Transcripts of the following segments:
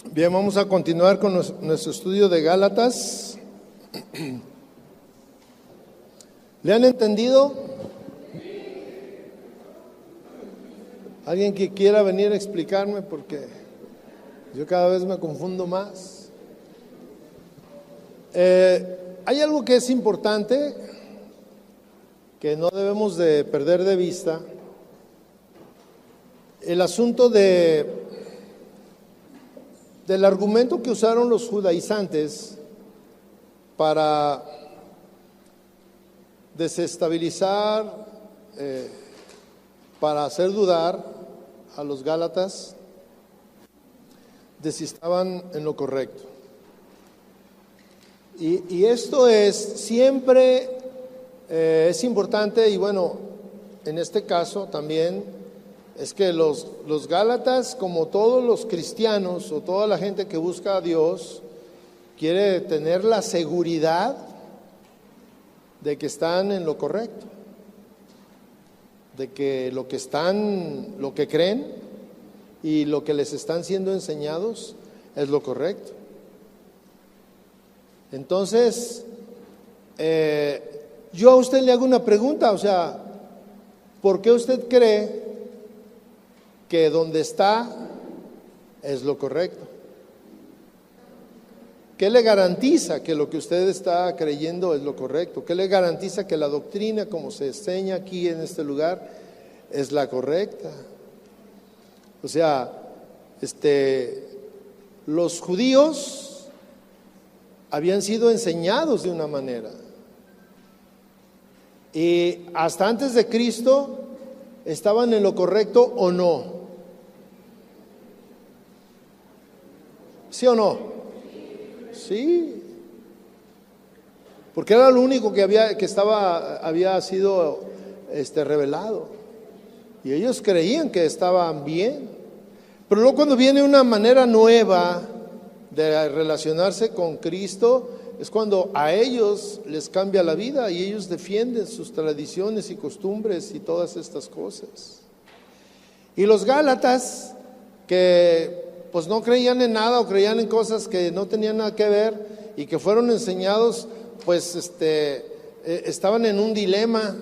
Bien, vamos a continuar con nuestro estudio de Gálatas. ¿Le han entendido? ¿Alguien que quiera venir a explicarme? Porque yo cada vez me confundo más. Hay algo que es importante, que no debemos de perder de vista. El asunto del argumento que usaron los judaizantes para desestabilizar, para hacer dudar a los gálatas de si estaban en lo correcto. Y esto es siempre es importante, y bueno, en este caso también es que los gálatas, como todos los cristianos o toda la gente que busca a Dios, quiere tener la seguridad de que están en lo correcto, de que lo que creen y lo que les están siendo enseñados es lo correcto. Entonces, yo a usted le hago una pregunta, o sea, ¿por qué usted cree que donde está es lo correcto? ¿Qué le garantiza que lo que usted está creyendo es lo correcto? ¿Qué le garantiza que la doctrina, como se enseña aquí en este lugar, es la correcta? O sea, los judíos habían sido enseñados de una manera, y hasta antes de Cristo estaban en lo correcto o no. ¿Sí o no? Sí. Porque era lo único que había sido revelado. Y ellos creían que estaban bien. Pero luego, cuando viene una manera nueva de relacionarse con Cristo, es cuando a ellos les cambia la vida y ellos defienden sus tradiciones y costumbres y todas estas cosas. Y los gálatas, que pues no creían en nada o creían en cosas que no tenían nada que ver y que fueron enseñados, pues estaban en un dilema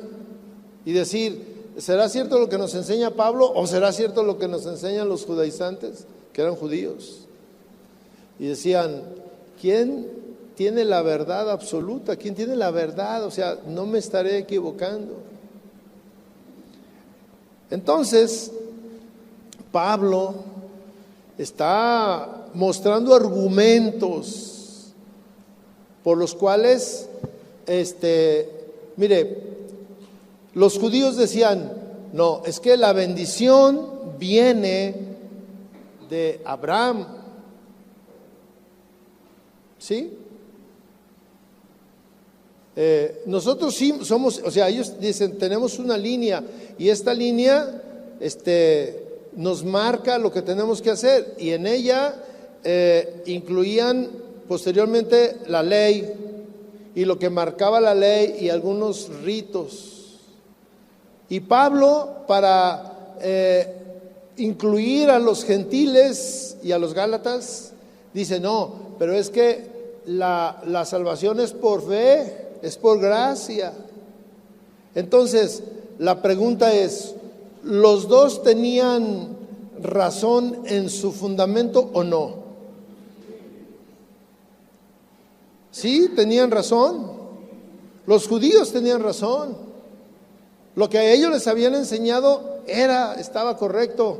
y decir, ¿será cierto lo que nos enseña Pablo o será cierto lo que nos enseñan los judaizantes, que eran judíos? Y decían, ¿quién tiene la verdad absoluta? ¿Quién tiene la verdad? O sea, no me estaré equivocando. Entonces, Pablo está mostrando argumentos por los cuales, mire, los judíos decían, no, es que la bendición viene de Abraham, ¿sí? Nosotros sí somos, o sea, ellos dicen, tenemos una línea, y esta línea, nos marca lo que tenemos que hacer, y en ella incluían posteriormente la ley y lo que marcaba la ley y algunos ritos. Y Pablo, para incluir a los gentiles y a los gálatas, dice, no, pero es que la salvación es por fe, es por gracia. Entonces, la pregunta es, ¿los dos tenían razón en su fundamento o no? Sí, tenían razón. Los judíos tenían razón. Lo que a ellos les habían enseñado estaba correcto.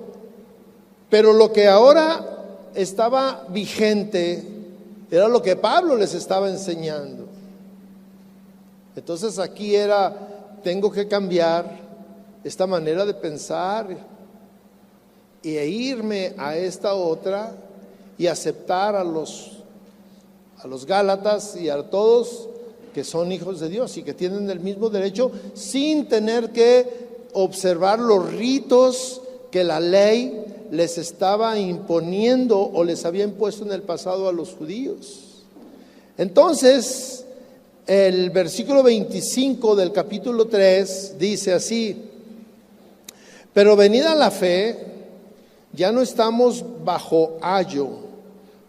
Pero lo que ahora estaba vigente era lo que Pablo les estaba enseñando. Entonces aquí tengo que cambiar esta manera de pensar e irme a esta otra y aceptar a los gálatas y a todos que son hijos de Dios y que tienen el mismo derecho, sin tener que observar los ritos que la ley les estaba imponiendo o les había impuesto en el pasado a los judíos. Entonces, el versículo 25 del capítulo 3 dice así: pero venida la fe, ya no estamos bajo ayo,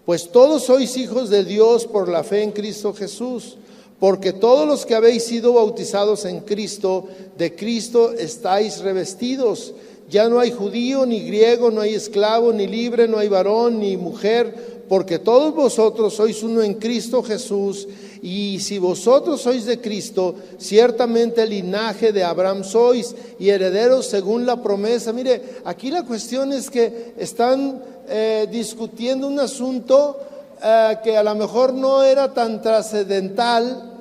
Pues todos sois hijos de Dios por la fe en Cristo Jesús, porque todos los que habéis sido bautizados en Cristo, de Cristo estáis revestidos. Ya no hay judío ni griego, no hay esclavo ni libre, no hay varón ni mujer, porque todos vosotros sois uno en Cristo Jesús. Y si vosotros sois de Cristo, ciertamente el linaje de Abraham sois y herederos según la promesa. Mire, aquí la cuestión es que están discutiendo un asunto que a lo mejor no era tan trascendental,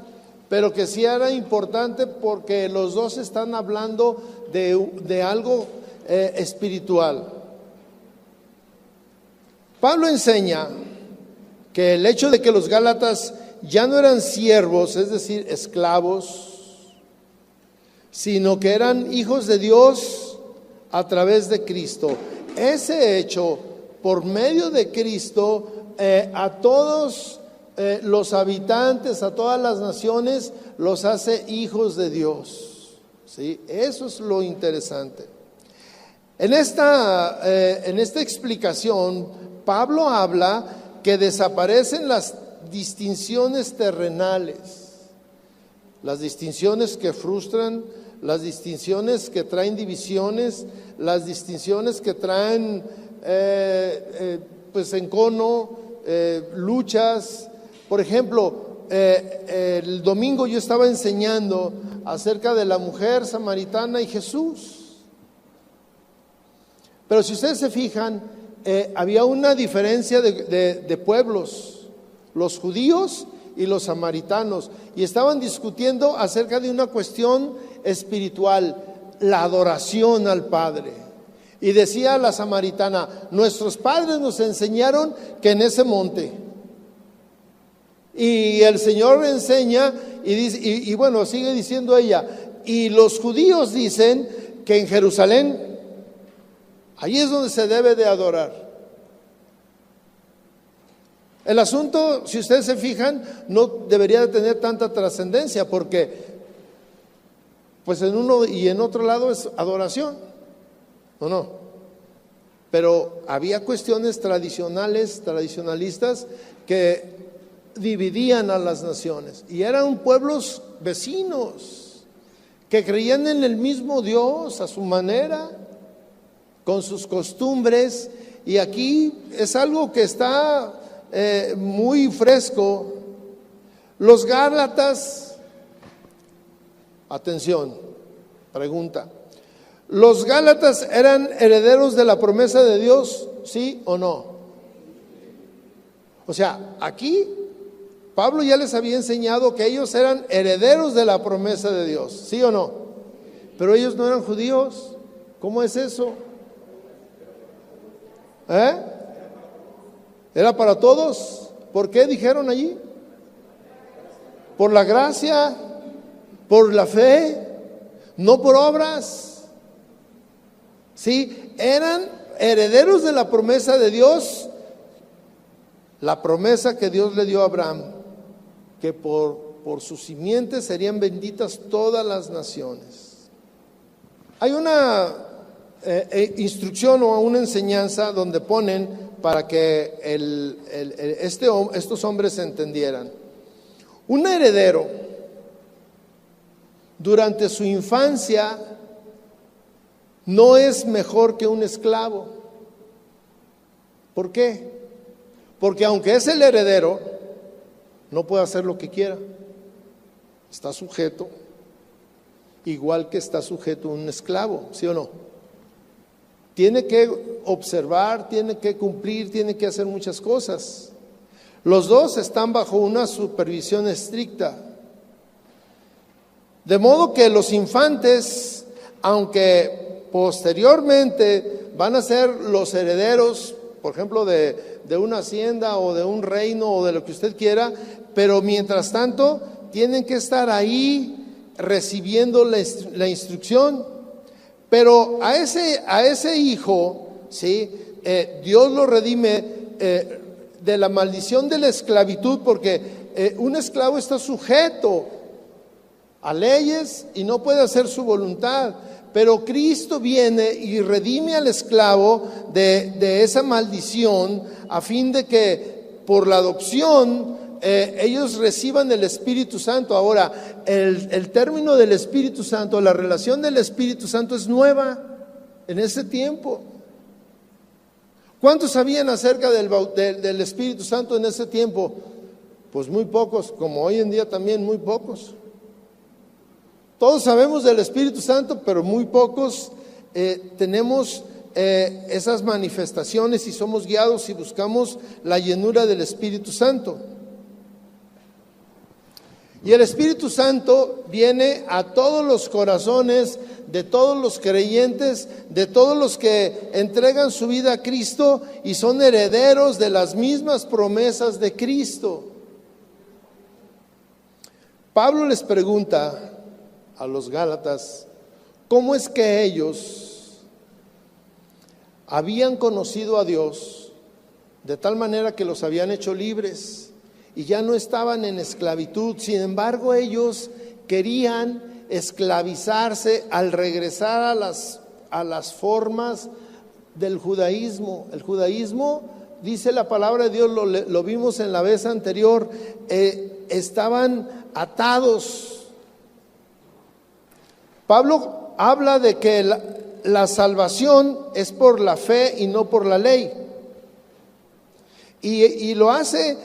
pero que sí era importante, porque los dos están hablando de algo espiritual. Pablo enseña que el hecho de que los Gálatas ya no eran siervos, es decir, esclavos, sino que eran hijos de Dios a través de Cristo. Ese hecho, por medio de Cristo, a todos los habitantes, a todas las naciones, los hace hijos de Dios. ¿Sí? Eso es lo interesante. En esta explicación, Pablo habla que desaparecen las distinciones terrenales, las distinciones que frustran, las distinciones que traen divisiones, las distinciones que traen pues encono, luchas. Por ejemplo, el domingo yo estaba enseñando acerca de la mujer samaritana y Jesús. Pero si ustedes se fijan, había una diferencia de pueblos, los judíos y los samaritanos, y estaban discutiendo acerca de una cuestión espiritual, la adoración al Padre. Y decía la samaritana: nuestros padres nos enseñaron que en ese monte. Y el Señor enseña y dice, y bueno, sigue diciendo ella, y los judíos dicen que en Jerusalén, ahí es donde se debe de adorar. El asunto, si ustedes se fijan, no debería de tener tanta trascendencia, porque pues en uno y en otro lado es adoración, ¿o no? Pero había cuestiones tradicionalistas que dividían a las naciones, y eran pueblos vecinos que creían en el mismo Dios a su manera, con sus costumbres. Y aquí es algo que está muy fresco. Los Gálatas, atención, pregunta: ¿los Gálatas eran herederos de la promesa de Dios, sí o no? O sea, aquí Pablo ya les había enseñado que ellos eran herederos de la promesa de Dios, ¿sí o no? Pero ellos no eran judíos. ¿Cómo es eso? ¿Era para todos? ¿Por qué dijeron allí? Por la gracia, por la fe, no por obras. Sí, eran herederos de la promesa de Dios, la promesa que Dios le dio a Abraham, que por su simiente serían benditas todas las naciones. Hay una instrucción o una enseñanza donde ponen para que estos hombres entendieran. Un heredero durante su infancia no es mejor que un esclavo. ¿Por qué? Porque aunque es el heredero, no puede hacer lo que quiera. Está sujeto, igual que está sujeto un esclavo, ¿sí o no? Tiene que observar, tiene que cumplir, tiene que hacer muchas cosas. Los dos están bajo una supervisión estricta. De modo que los infantes, aunque posteriormente van a ser los herederos, por ejemplo, de una hacienda o de un reino o de lo que usted quiera, pero mientras tanto tienen que estar ahí recibiendo la instrucción. Pero a ese hijo, ¿sí? Dios lo redime de la maldición de la esclavitud, porque un esclavo está sujeto a leyes y no puede hacer su voluntad. Pero Cristo viene y redime al esclavo de esa maldición, a fin de que por la adopción, ellos reciban el Espíritu Santo. Ahora, el término del Espíritu Santo, la relación del Espíritu Santo es nueva en ese tiempo. ¿Cuántos sabían acerca del Espíritu Santo en ese tiempo? Pues muy pocos, como hoy en día también muy pocos. Todos sabemos del Espíritu Santo, pero muy pocos tenemos esas manifestaciones y somos guiados y buscamos la llenura del Espíritu Santo. Y el Espíritu Santo viene a todos los corazones de todos los creyentes, de todos los que entregan su vida a Cristo y son herederos de las mismas promesas de Cristo. Pablo les pregunta a los Gálatas, ¿cómo es que ellos habían conocido a Dios de tal manera que los habían hecho libres y ya no estaban en esclavitud? Sin embargo, ellos querían esclavizarse al regresar a las formas del judaísmo. El judaísmo, dice la palabra de Dios, lo vimos en la vez anterior, estaban atados. Pablo habla de que la salvación es por la fe y no por la ley. Y lo hace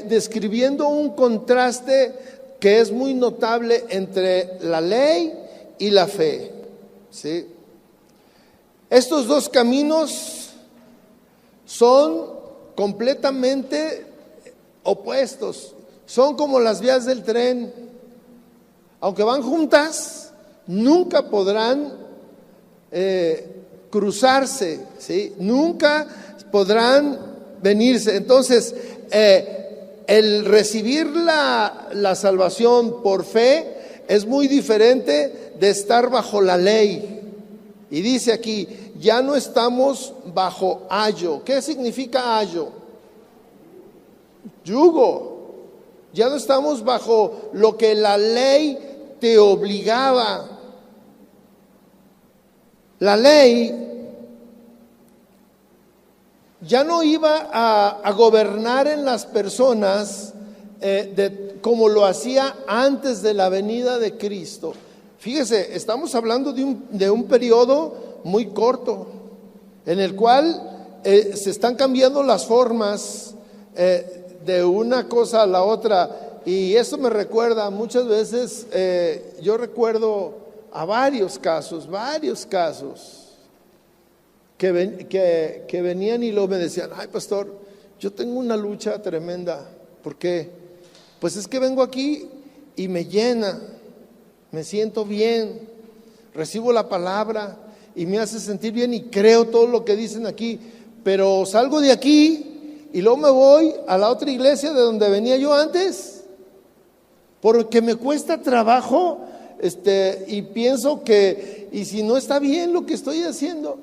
describiendo un contraste que es muy notable entre la ley y la fe, ¿sí? Estos dos caminos son completamente opuestos, son como las vías del tren. Aunque van juntas, nunca podrán cruzarse, ¿sí? Nunca podrán venirse. Entonces, el recibir la salvación por fe es muy diferente de estar bajo la ley. Y dice aquí, ya no estamos bajo ayo. ¿Qué significa ayo? Yugo. Ya no estamos bajo lo que la ley te obligaba. La ley ya no iba a gobernar en las personas como lo hacía antes de la venida de Cristo. Fíjese, estamos hablando de un periodo muy corto, en el cual se están cambiando las formas de una cosa a la otra. Y eso me recuerda, muchas veces yo recuerdo a varios casos que venían y luego me decían, ay pastor, yo tengo una lucha tremenda. ¿Por qué? Pues es que vengo aquí y me llena, me siento bien, recibo la palabra y me hace sentir bien y creo todo lo que dicen aquí, pero salgo de aquí y luego me voy a la otra iglesia de donde venía yo antes, porque me cuesta trabajo y pienso que, y si no está bien lo que estoy haciendo,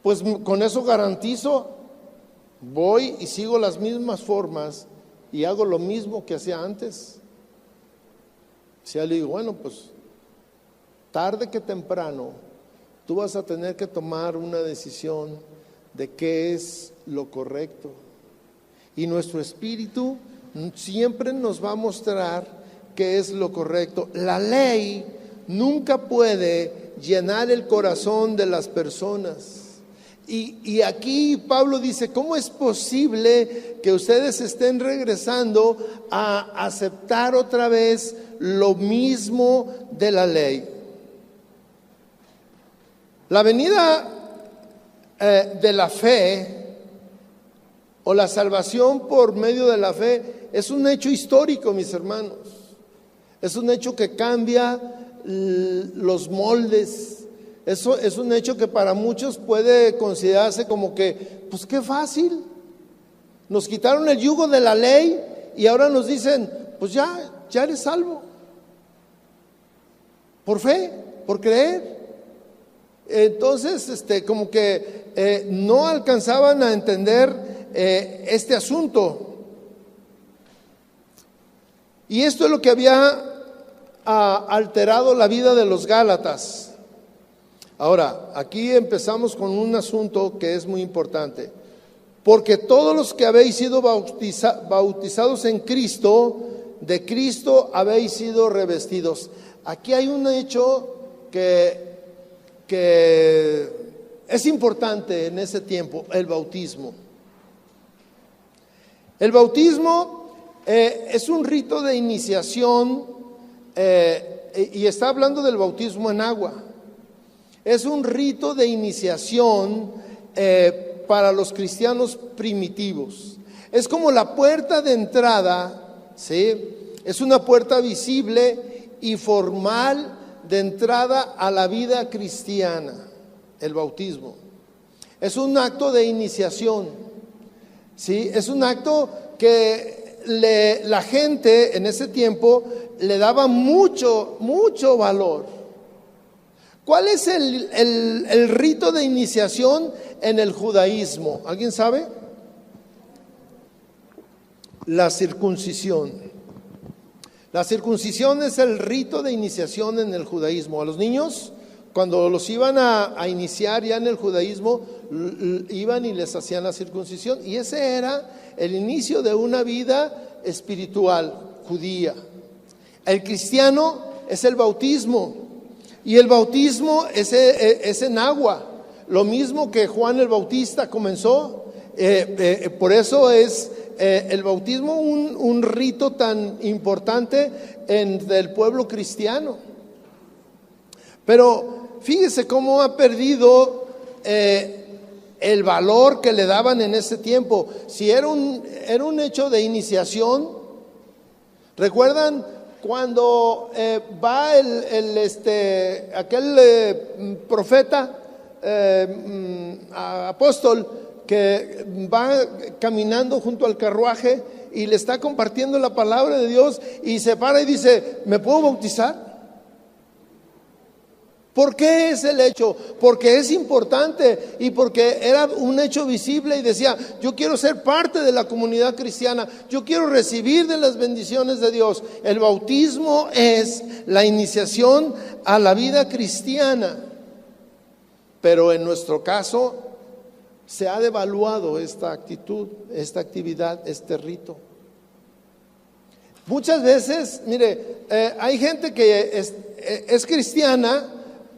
pues con eso garantizo, voy y sigo las mismas formas y hago lo mismo que hacía antes. Si le digo, bueno, pues tarde que temprano tú vas a tener que tomar una decisión de qué es lo correcto. Y nuestro espíritu siempre nos va a mostrar qué es lo correcto. La ley nunca puede llenar el corazón de las personas. Y aquí Pablo dice, ¿cómo es posible que ustedes estén regresando a aceptar otra vez lo mismo de la ley? La venida de la fe o la salvación por medio de la fe es un hecho histórico, mis hermanos. Es un hecho que cambia los moldes. Eso es un hecho que para muchos puede considerarse como que, pues qué fácil. Nos quitaron el yugo de la ley y ahora nos dicen, pues ya eres salvo. Por fe, por creer. Entonces, como que no alcanzaban a entender este asunto. Y esto es lo que había alterado la vida de los Gálatas. Ahora, aquí empezamos con un asunto que es muy importante. porque todos los que habéis sido bautizados en Cristo, de Cristo habéis sido revestidos. Aquí hay un hecho que es importante en ese tiempo, el bautismo. El bautismo es un rito de iniciación, y está hablando del bautismo en agua. Es un rito de iniciación para los cristianos primitivos. Es como la puerta de entrada, ¿sí? Es una puerta visible y formal de entrada a la vida cristiana, el bautismo. Es un acto de iniciación, ¿sí? Es un acto que la gente en ese tiempo le daba mucho valor. ¿Cuál es el rito de iniciación en el judaísmo? ¿Alguien sabe? La circuncisión. La circuncisión es el rito de iniciación en el judaísmo. A los niños, cuando los iban a iniciar ya en el judaísmo, iban y les hacían la circuncisión. Y ese era el inicio de una vida espiritual judía. El cristiano es el bautismo. Y el bautismo es en agua, lo mismo que Juan el Bautista comenzó. Por eso es el bautismo un rito tan importante del pueblo cristiano. Pero fíjese cómo ha perdido el valor que le daban en ese tiempo. Si era un hecho de iniciación, ¿recuerdan? Cuando va aquel profeta, apóstol, que va caminando junto al carruaje y le está compartiendo la palabra de Dios, y se para y dice: ¿me puedo bautizar? ¿Por qué es el hecho? Porque es importante y porque era un hecho visible, y decía: yo quiero ser parte de la comunidad cristiana, yo quiero recibir de las bendiciones de Dios. El bautismo es la iniciación a la vida cristiana, pero en nuestro caso se ha devaluado esta actitud, esta actividad, este rito. Muchas veces, mire, hay gente que es cristiana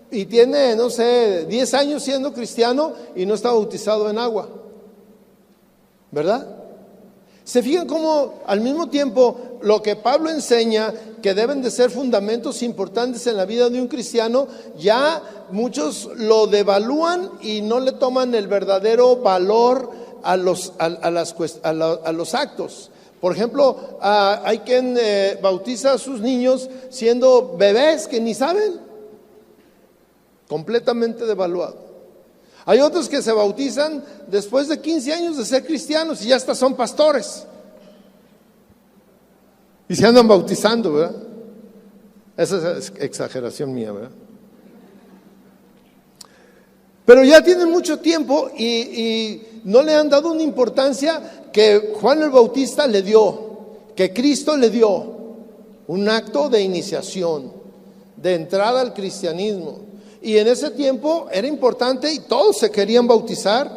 y tiene, no sé, 10 años siendo cristiano y no está bautizado en agua, ¿verdad? Se fijan cómo al mismo tiempo lo que Pablo enseña, que deben de ser fundamentos importantes en la vida de un cristiano, ya muchos lo devalúan y no le toman el verdadero valor a los actos. Por ejemplo, hay quien bautiza a sus niños siendo bebés que ni saben. Completamente devaluado. Hay otros que se bautizan después de 15 años de ser cristianos y ya hasta son pastores. Y se andan bautizando, ¿verdad? Esa es exageración mía, ¿verdad? Pero ya tienen mucho tiempo y no le han dado una importancia que Juan el Bautista le dio, que Cristo le dio. Un acto de iniciación, de entrada al cristianismo. Y en ese tiempo era importante y todos se querían bautizar.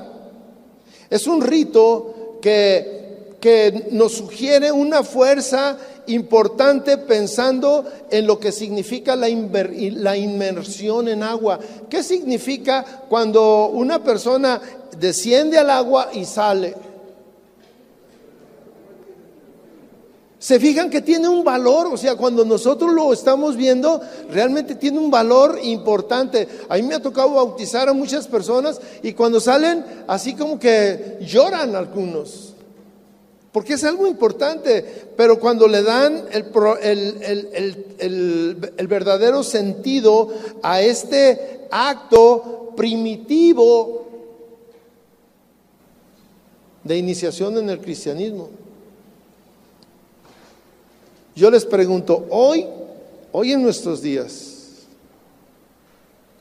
Es un rito que nos sugiere una fuerza importante pensando en lo que significa la inmersión en agua. ¿Qué significa cuando una persona desciende al agua y sale? Se fijan que tiene un valor, o sea, cuando nosotros lo estamos viendo, realmente tiene un valor importante. A mí me ha tocado bautizar a muchas personas y cuando salen, así como que lloran algunos, porque es algo importante. Pero cuando le dan el verdadero sentido a este acto primitivo de iniciación en el cristianismo, yo les pregunto, hoy en nuestros días,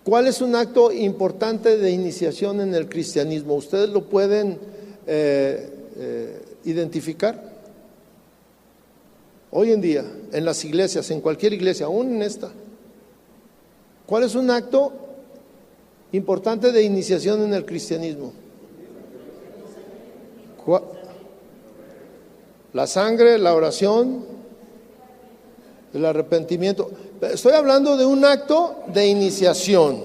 ¿cuál es un acto importante de iniciación en el cristianismo? ¿Ustedes lo pueden identificar? Hoy en día, en las iglesias, en cualquier iglesia, aún en esta, ¿cuál es un acto importante de iniciación en el cristianismo? La sangre, la oración, el arrepentimiento. Estoy hablando de un acto de iniciación.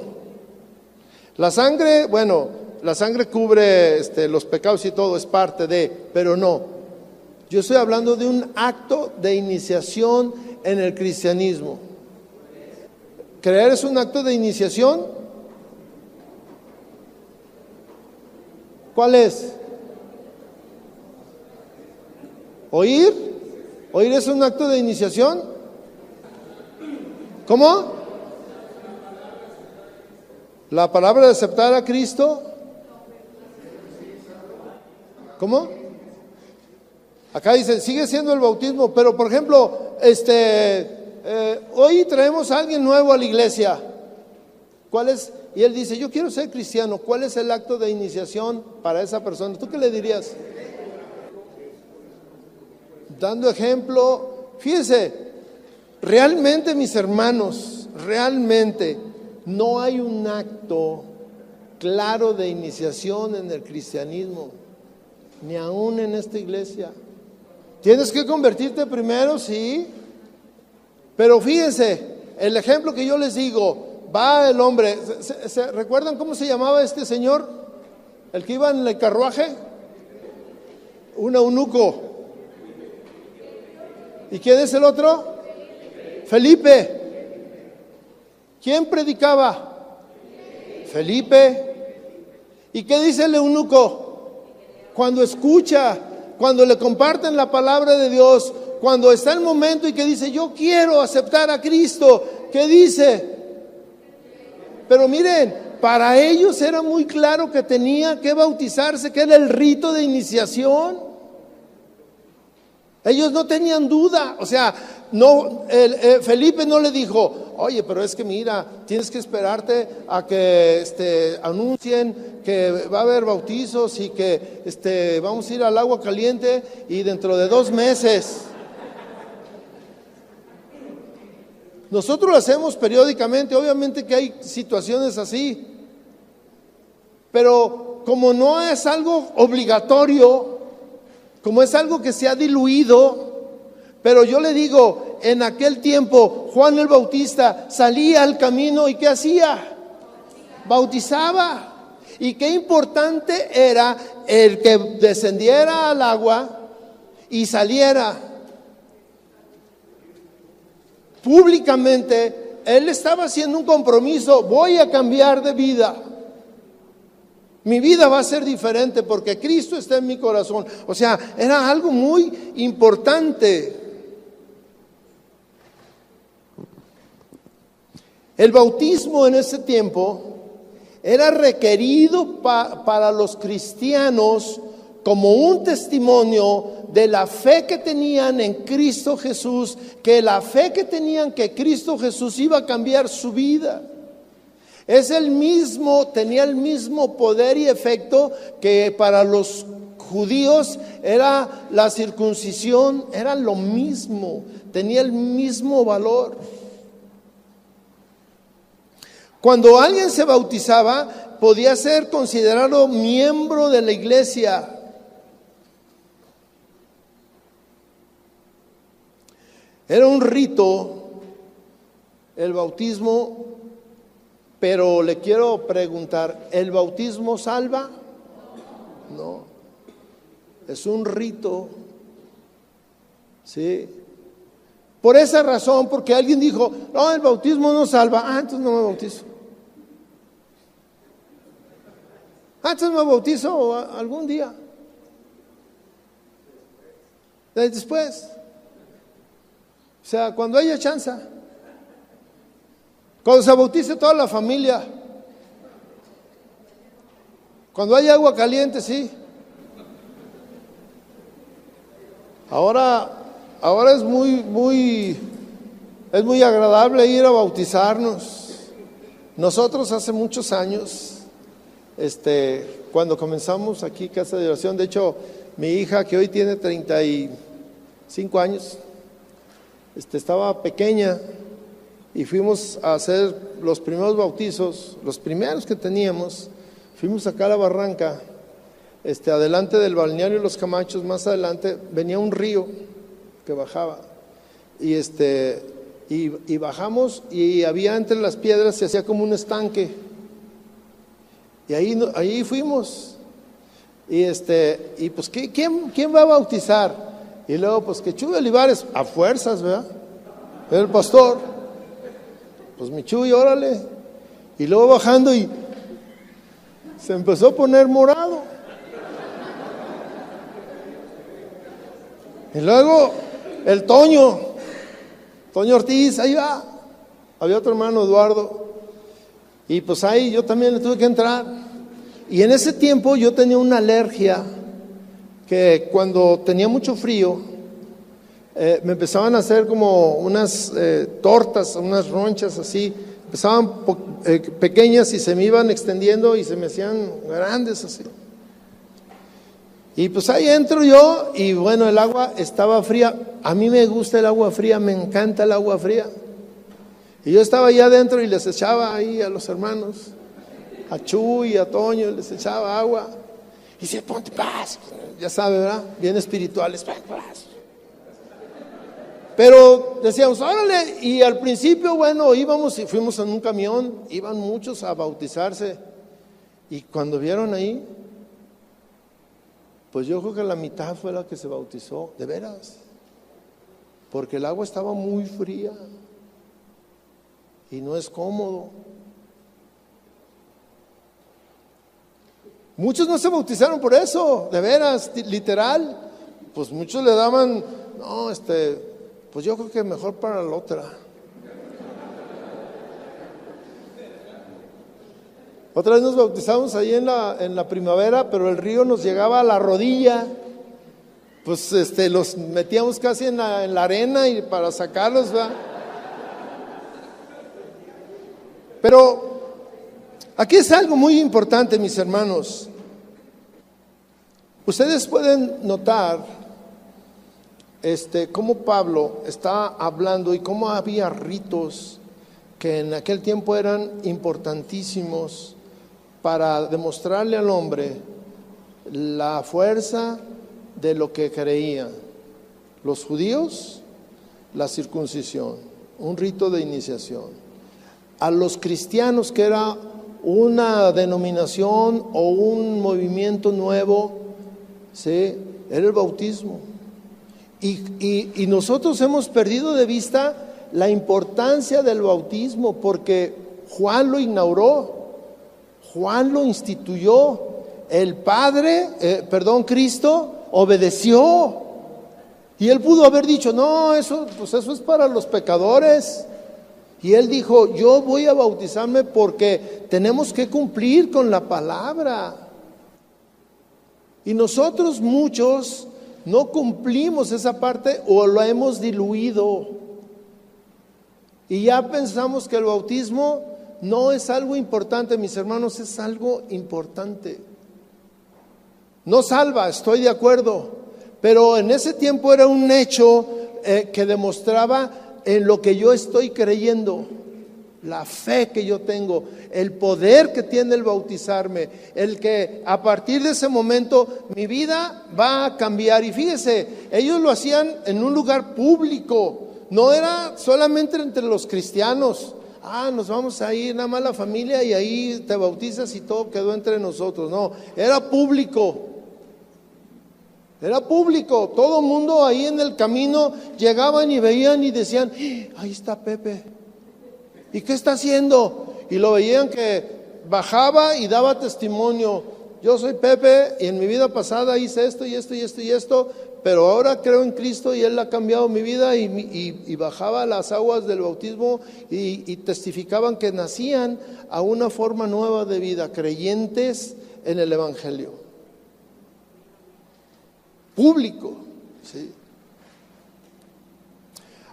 La sangre, bueno, la sangre cubre los pecados y todo, es parte de, pero no. Yo estoy hablando de un acto de iniciación en el cristianismo. ¿Creer es un acto de iniciación? ¿Cuál es? ¿Oír? ¿Oír es un acto de iniciación? ¿Cómo? ¿La palabra de aceptar a Cristo? ¿Cómo? Acá dice, sigue siendo el bautismo, pero por ejemplo, hoy traemos a alguien nuevo a la iglesia. ¿Cuál es? Y él dice, yo quiero ser cristiano. ¿Cuál es el acto de iniciación para esa persona? ¿Tú qué le dirías? Dando ejemplo. Fíjense, realmente mis hermanos, realmente no hay un acto claro de iniciación en el cristianismo, ni aún en esta iglesia. Tienes que convertirte primero, sí, pero fíjense, el ejemplo que yo les digo, va el hombre, ¿se recuerdan cómo se llamaba este señor? El que iba en el carruaje, un eunuco. ¿Y quién es el otro? Felipe. ¿Quién predicaba? Felipe. ¿Y qué dice el eunuco? Cuando escucha, cuando le comparten la palabra de Dios, cuando está el momento y que dice, yo quiero aceptar a Cristo, ¿qué dice? Pero miren, para ellos era muy claro que tenía que bautizarse, que era el rito de iniciación. Ellos no tenían duda, o sea, no, Felipe no le dijo, oye, pero es que mira, tienes que esperarte a que anuncien que va a haber bautizos y que vamos a ir al agua caliente y dentro de 2 meses. Nosotros lo hacemos periódicamente, obviamente que hay situaciones así, pero como no es algo obligatorio, como es algo que se ha diluido, pero yo le digo, en aquel tiempo Juan el Bautista salía al camino y ¿qué hacía? Bautizaba. Y qué importante era el que descendiera al agua y saliera. Públicamente, él estaba haciendo un compromiso, voy a cambiar de vida. Mi vida va a ser diferente porque Cristo está en mi corazón. O sea, era algo muy importante. El bautismo en ese tiempo era requerido para los cristianos como un testimonio de la fe que tenían en Cristo Jesús, que la fe que tenían que Cristo Jesús iba a cambiar su vida. Tenía el mismo poder y efecto que para los judíos era la circuncisión, era lo mismo, tenía el mismo valor. Cuando alguien se bautizaba, podía ser considerado miembro de la iglesia. Era un rito, el bautismo. Pero le quiero preguntar, ¿el bautismo salva? No, es un rito, ¿sí? Por esa razón, porque alguien dijo, no, el bautismo no salva, entonces no me bautizo. Entonces me bautizo algún día. Después. O sea, cuando haya chance. Cuando se bautice toda la familia. Cuando haya agua caliente, sí. Ahora es muy agradable ir a bautizarnos. Nosotros hace muchos años, cuando comenzamos aquí Casa de Oración, de hecho, mi hija que hoy tiene 35 años, estaba pequeña. Y fuimos a hacer los primeros bautizos, los primeros que teníamos. Fuimos acá a la barranca adelante del balneario Los Camachos, más adelante, venía un río que bajaba. Y bajamos, y había entre las piedras, se hacía como un estanque. Y ahí fuimos. Y pues, ¿quién va a bautizar? Y luego, pues, que Chuy Olivares, a fuerzas, ¿verdad? Era el pastor. Pues mi Chuy, órale. Y luego bajando, y se empezó a poner morado. Y luego el Toño Ortiz, ahí va. Había otro hermano, Eduardo. Y pues ahí yo también le tuve que entrar. Y en ese tiempo yo tenía una alergia que cuando tenía mucho frío, me empezaban a hacer como unas tortas, unas ronchas así. Empezaban pequeñas y se me iban extendiendo y se me hacían grandes así. Y pues ahí entro yo y bueno, el agua estaba fría. A mí me gusta el agua fría, me encanta el agua fría. Y yo estaba allá adentro y les echaba ahí a los hermanos, a Chuy, a Toño, les echaba agua. Y dice, ponte paz, ya sabe, ¿verdad? Bien espirituales, paz. Pero decíamos, órale, y al principio, bueno, íbamos y fuimos en un camión, iban muchos a bautizarse. Y cuando vieron ahí, pues yo creo que la mitad fue la que se bautizó, de veras, porque el agua estaba muy fría y no es cómodo. Muchos no se bautizaron por eso, de veras, literal. Pues muchos le daban, no, pues yo creo que mejor para la otra. Otra vez nos bautizamos ahí en la primavera, pero el río nos llegaba a la rodilla. Pues los metíamos casi en la arena y para sacarlos, ¿verdad? Pero aquí es algo muy importante, mis hermanos. Ustedes pueden notar cómo Pablo está hablando y cómo había ritos que en aquel tiempo eran importantísimos para demostrarle al hombre la fuerza de lo que creían. Los judíos, la circuncisión, un rito de iniciación. A los cristianos, que era una denominación o un movimiento nuevo, ¿sí?, era el bautismo. Y nosotros hemos perdido de vista la importancia del bautismo, porque Juan lo inauguró, Juan lo instituyó, Cristo obedeció, y él pudo haber dicho, no, eso es para los pecadores, y él dijo, yo voy a bautizarme porque tenemos que cumplir con la palabra. Y nosotros muchos no cumplimos esa parte o lo hemos diluido. Y ya pensamos que el bautismo no es algo importante, mis hermanos, es algo importante. No salva, estoy de acuerdo, pero en ese tiempo era un hecho que demostraba en lo que yo estoy creyendo, la fe que yo tengo, el poder que tiene el bautizarme, el que a partir de ese momento mi vida va a cambiar. Y fíjese, ellos lo hacían en un lugar público, no era solamente entre los cristianos. Nos vamos a ir nada más la familia y ahí te bautizas y todo quedó entre nosotros. No, era público. Era público, todo el mundo ahí en el camino llegaban y veían y decían, ahí está Pepe, ¿y qué está haciendo? Y lo veían que bajaba y daba testimonio, yo soy Pepe y en mi vida pasada hice esto y esto y esto y esto, pero ahora creo en Cristo y Él ha cambiado mi vida, y bajaba las aguas del bautismo y testificaban que nacían a una forma nueva de vida, creyentes en el Evangelio. Público, ¿sí?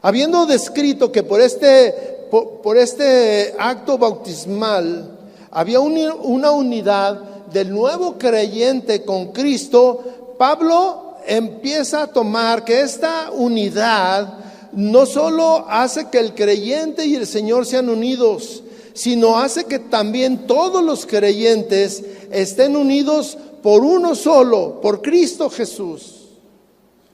Habiendo descrito que por este acto bautismal había una unidad del nuevo creyente con Cristo, Pablo empieza a tomar que esta unidad no solo hace que el creyente y el Señor sean unidos, sino hace que también todos los creyentes estén unidos por uno solo, por Cristo Jesús.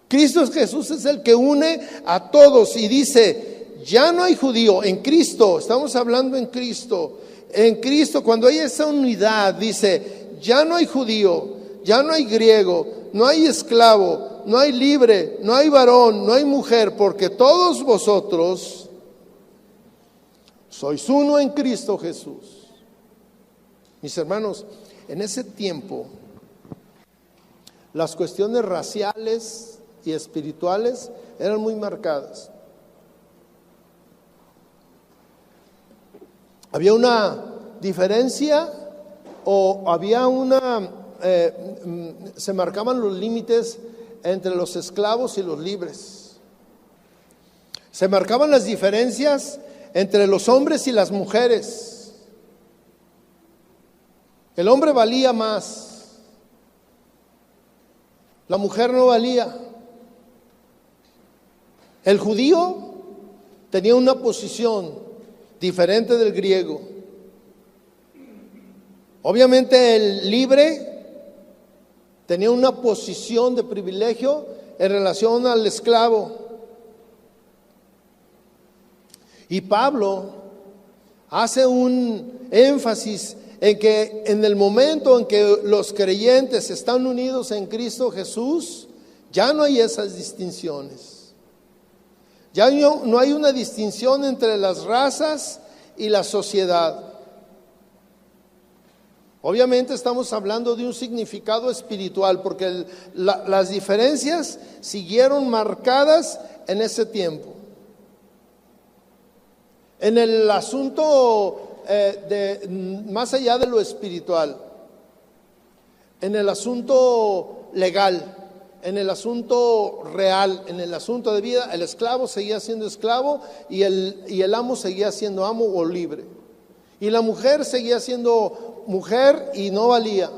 Cristo Jesús es el que une a todos y dice, ya no hay judío, en Cristo, estamos hablando en Cristo, cuando hay esa unidad, dice, ya no hay judío, ya no hay griego, no hay esclavo, no hay libre, no hay varón, no hay mujer, porque todos vosotros sois uno en Cristo Jesús. Mis hermanos, en ese tiempo, las cuestiones raciales y espirituales eran muy marcadas. Había una diferencia o había se marcaban los límites entre los esclavos y los libres. Se marcaban las diferencias entre los hombres y las mujeres. El hombre valía más, la mujer no valía. El judío tenía una posición diferente del griego. Obviamente el libre tenía una posición de privilegio en relación al esclavo. Y Pablo hace un énfasis en que en el momento en que los creyentes están unidos en Cristo Jesús, ya no hay esas distinciones. Ya no hay una distinción entre las razas y la sociedad. Obviamente estamos hablando de un significado espiritual, porque las diferencias siguieron marcadas en ese tiempo. En el asunto más allá de lo espiritual, en el asunto legal, en el asunto real, en el asunto de vida, el esclavo seguía siendo esclavo y el amo seguía siendo amo o libre. Y la mujer seguía siendo mujer y no valía.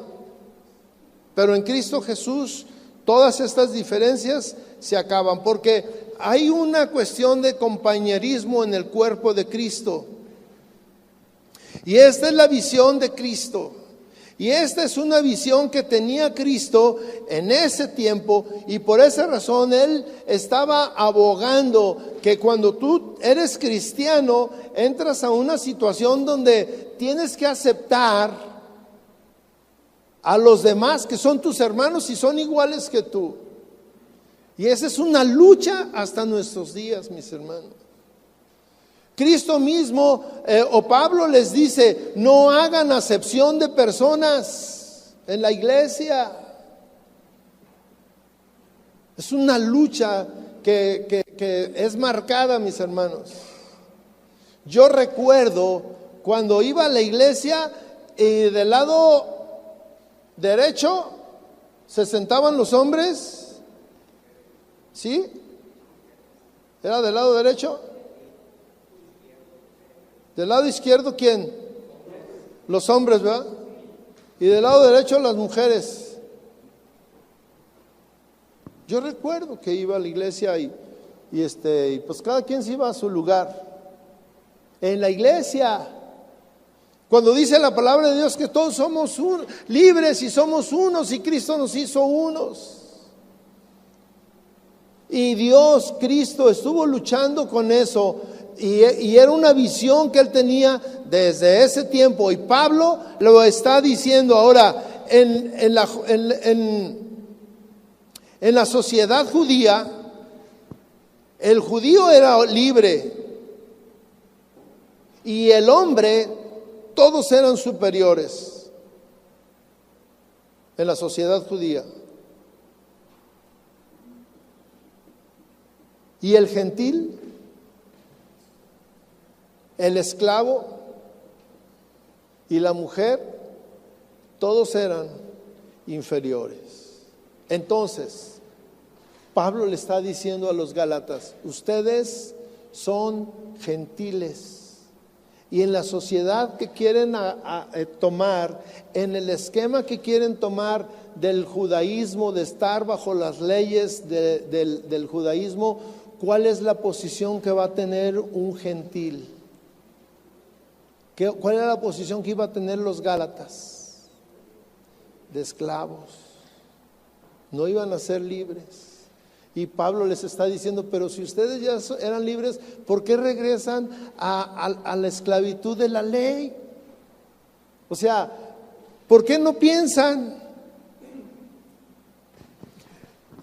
Pero en Cristo Jesús todas estas diferencias se acaban, porque hay una cuestión de compañerismo en el cuerpo de Cristo. Y esta es la visión de Cristo. Y esta es una visión que tenía Cristo en ese tiempo, y por esa razón Él estaba abogando que cuando tú eres cristiano, entras a una situación donde tienes que aceptar a los demás que son tus hermanos y son iguales que tú. Y esa es una lucha hasta nuestros días, mis hermanos. Cristo mismo o Pablo les dice, no hagan acepción de personas en la iglesia. Es una lucha que es marcada, mis hermanos. Yo recuerdo cuando iba a la iglesia y del lado derecho se sentaban los hombres, ¿sí? ¿Era del lado derecho? Del lado izquierdo, ¿quién? Los hombres, ¿verdad? Y del lado derecho, las mujeres. Yo recuerdo que iba a la iglesia y pues cada quien se iba a su lugar. En la iglesia, cuando dice la palabra de Dios que todos somos libres y somos unos y Cristo nos hizo unos. Y Dios, Cristo, estuvo luchando con eso. Y era una visión que él tenía desde ese tiempo. Y Pablo lo está diciendo ahora en la sociedad judía. El judío era libre y el hombre, todos eran superiores en la sociedad judía. Y el gentil, el esclavo y la mujer, todos eran inferiores. Entonces, Pablo le está diciendo a los Gálatas, ustedes son gentiles. Y en la sociedad que quieren tomar, en el esquema que quieren tomar del judaísmo, de estar bajo las leyes del judaísmo, ¿cuál es la posición que va a tener un gentil? ¿Cuál era la posición que iba a tener los Gálatas? de esclavos, no iban a ser libres. Y Pablo les está diciendo, pero si ustedes ya eran libres, ¿por qué regresan a la esclavitud de la ley? O sea, ¿por qué no piensan?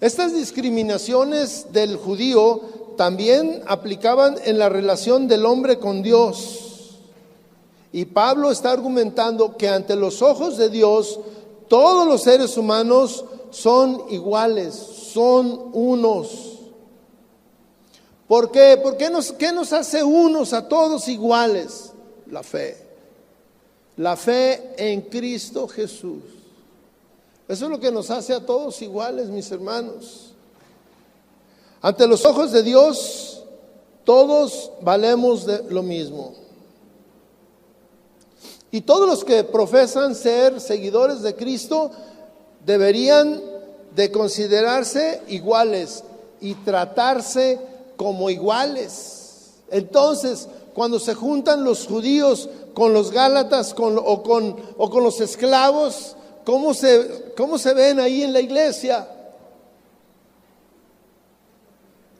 Estas discriminaciones del judío también aplicaban en la relación del hombre con Dios. Y Pablo está argumentando que ante los ojos de Dios, todos los seres humanos son iguales, son unos. ¿Por qué? ¿Qué nos hace unos a todos iguales? La fe. La fe en Cristo Jesús. Eso es lo que nos hace a todos iguales, mis hermanos. Ante los ojos de Dios, todos valemos lo mismo. Y todos los que profesan ser seguidores de Cristo deberían de considerarse iguales y tratarse como iguales. Entonces, cuando se juntan los judíos con los gálatas o con los esclavos, ¿cómo se ven ahí en la iglesia?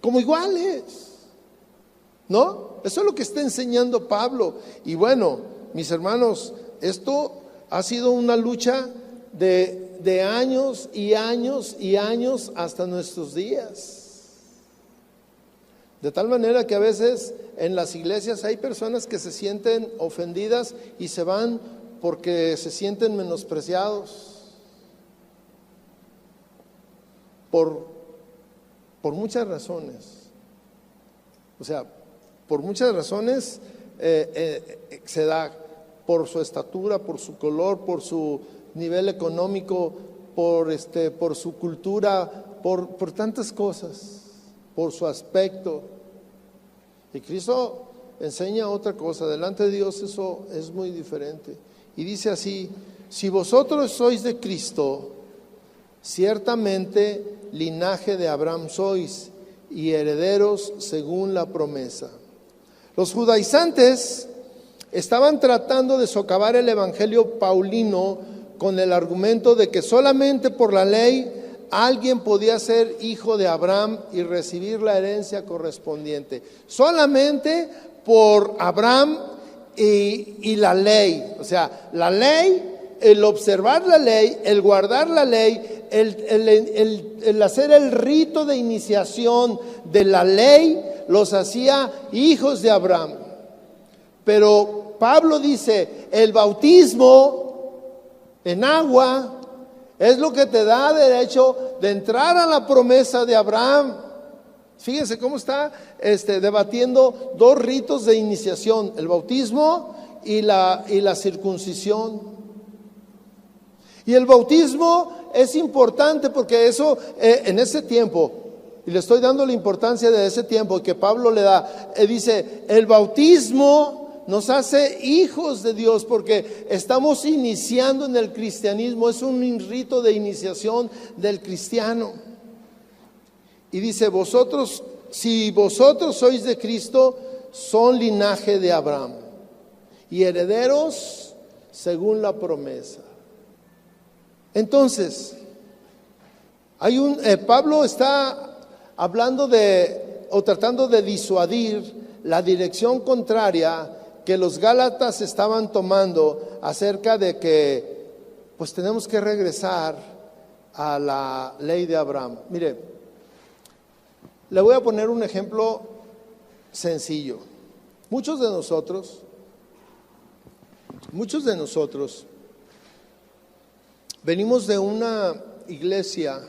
Como iguales, ¿no? Eso es lo que está enseñando Pablo. Y bueno, mis hermanos, esto ha sido una lucha de años y años y años hasta nuestros días. De tal manera que a veces en las iglesias hay personas que se sienten ofendidas y se van porque se sienten menospreciados por muchas razones. O sea, por muchas razones se da, por su estatura, por su color, por su nivel económico, por su cultura, por tantas cosas, por su aspecto. Y Cristo enseña otra cosa. Delante de Dios eso es muy diferente. Y dice así: si vosotros sois de Cristo, ciertamente linaje de Abraham sois y herederos según la promesa. Los judaizantes estaban tratando de socavar el evangelio paulino con el argumento de que solamente por la ley alguien podía ser hijo de Abraham y recibir la herencia correspondiente. Solamente por Abraham y la ley. O sea, la ley, el observar la ley, el guardar la ley, el hacer el rito de iniciación de la ley, los hacía hijos de Abraham. Pero Pablo dice, el bautismo en agua es lo que te da derecho de entrar a la promesa de Abraham. Fíjense cómo está debatiendo dos ritos de iniciación: el bautismo y la circuncisión. Y el bautismo es importante porque eso en ese tiempo, y le estoy dando la importancia de ese tiempo que Pablo le da, dice, el bautismo nos hace hijos de Dios porque estamos iniciando en el cristianismo, es un rito de iniciación del cristiano. Y dice, si vosotros sois de Cristo, son linaje de Abraham y herederos según la promesa. Entonces, Pablo está hablando o tratando de disuadir la dirección contraria que los gálatas estaban tomando acerca de que pues tenemos que regresar a la ley de Abraham. Mire, le voy a poner un ejemplo sencillo. Muchos de nosotros venimos de una iglesia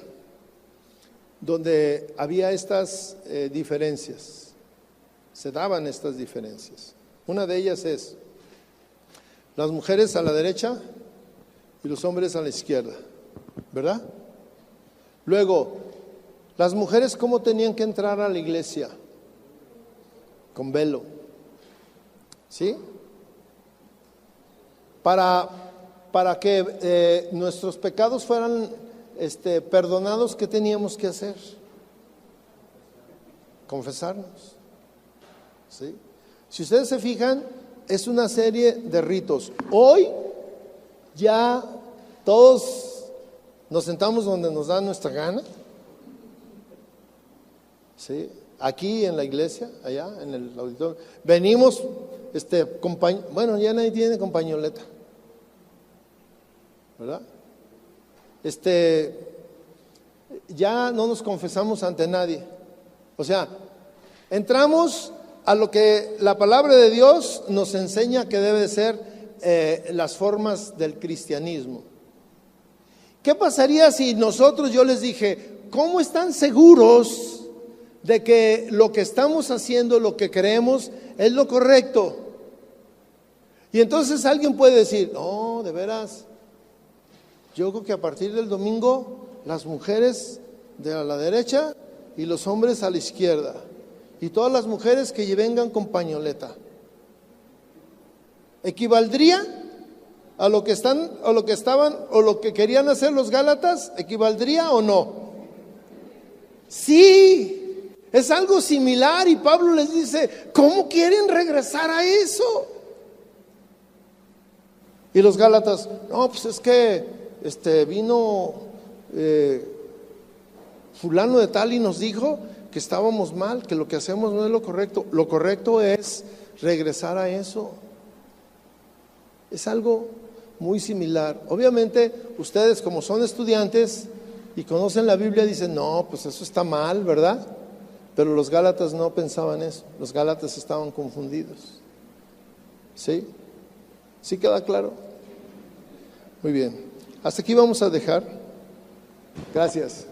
donde había estas diferencias, se daban estas diferencias. Una de ellas es las mujeres a la derecha y los hombres a la izquierda, ¿verdad? Luego, las mujeres, ¿cómo tenían que entrar a la iglesia? Con velo, ¿sí? Para que nuestros pecados fueran perdonados, ¿qué teníamos que hacer? Confesarnos, ¿sí? Si ustedes se fijan, es una serie de ritos. Hoy ya todos Nos sentamos donde nos da nuestra gana. ¿Sí? Aquí en la iglesia, allá en el auditorio. Venimos, bueno, ya nadie tiene compañoleta, ¿verdad? Ya no nos confesamos ante nadie. O sea, entramos a lo que la palabra de Dios nos enseña que debe ser las formas del cristianismo. ¿Qué pasaría si yo les dije, ¿cómo están seguros de que lo que estamos haciendo, lo que creemos, es lo correcto? Y entonces alguien puede decir, no, de veras, yo creo que a partir del domingo las mujeres de a la derecha y los hombres a la izquierda, y todas las mujeres que vengan con pañoleta. ¿Equivaldría a lo que están, o lo que estaban, o lo que querían hacer los Gálatas? ¿Equivaldría o no? Sí, es algo similar, y Pablo les dice, ¿cómo quieren regresar a eso? Y los Gálatas, no, pues es que vino fulano de tal y nos dijo que estábamos mal, que lo que hacemos no es lo correcto. Lo correcto es regresar a eso. Es algo muy similar. Obviamente ustedes, como son estudiantes y conocen la Biblia, dicen, no, pues eso está mal, ¿verdad? Pero los Gálatas no pensaban eso. Los Gálatas estaban confundidos. ¿Sí? ¿Sí queda claro? Muy bien. Hasta aquí vamos a dejar. Gracias.